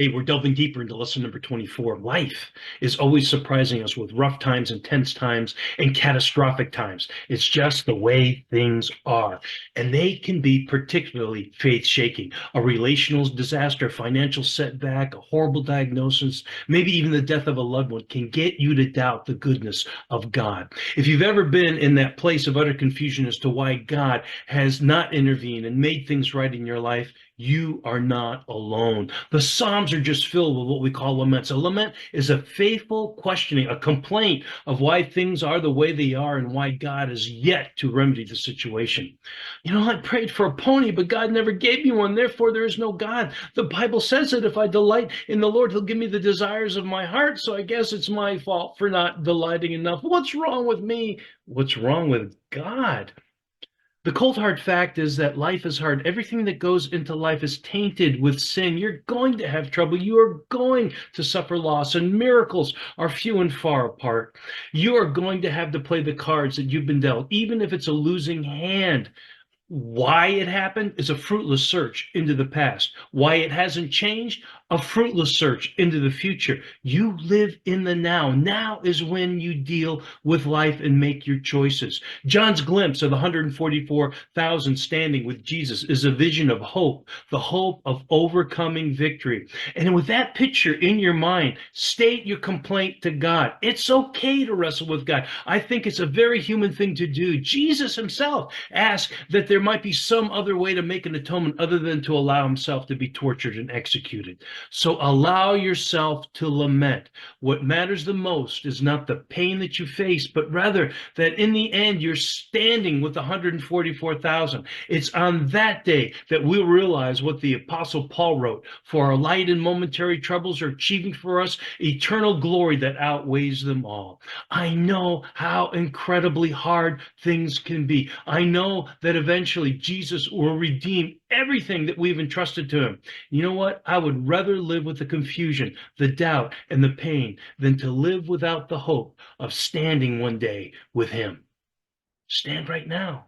Hey, we're delving deeper into lesson number 24. Life is always surprising us with rough times, intense times, and catastrophic times. It's just the way things are. And they can be particularly faith shaking. A relational disaster, a financial setback, a horrible diagnosis, maybe even the death of a loved one can get you to doubt the goodness of God. If you've ever been in that place of utter confusion as to why God has not intervened and made things right in your life, you are not alone. The Psalms are just filled with what we call laments. A lament is a faithful questioning, a complaint of why things are the way they are and why God is yet to remedy the situation. I prayed for a pony, but God never gave me one. Therefore, there is no God. The Bible says that if I delight in the Lord, He'll give me the desires of my heart. So I guess it's my fault for not delighting enough. What's wrong with me? What's wrong with God? The cold hard fact is that life is hard. Everything that goes into life is tainted with sin. You're going to have trouble. You are going to suffer loss, and miracles are few and far apart. You are going to have to play the cards that you've been dealt, even if it's a losing hand. Why it happened is a fruitless search into the past. Why it hasn't changed, a fruitless search into the future. You live in the now. Now is when you deal with life and make your choices. John's glimpse of the 144,000 standing with Jesus is a vision of hope, the hope of overcoming victory. And with that picture in your mind, state your complaint to God. It's okay to wrestle with God. I think it's a very human thing to do. Jesus himself asked that there might be some other way to make an atonement other than to allow himself to be tortured and executed. So allow yourself to lament. What matters the most is not the pain that you face, but rather that in the end you're standing with 144,000. It's on that day that we'll realize what the Apostle Paul wrote. For our light and momentary troubles are achieving for us eternal glory that outweighs them all. I know how incredibly hard things can be. I know that eventually Jesus will redeem everything that we've entrusted to him. You know what? I would rather live with the confusion, the doubt, and the pain than to live without the hope of standing one day with him. Stand right now.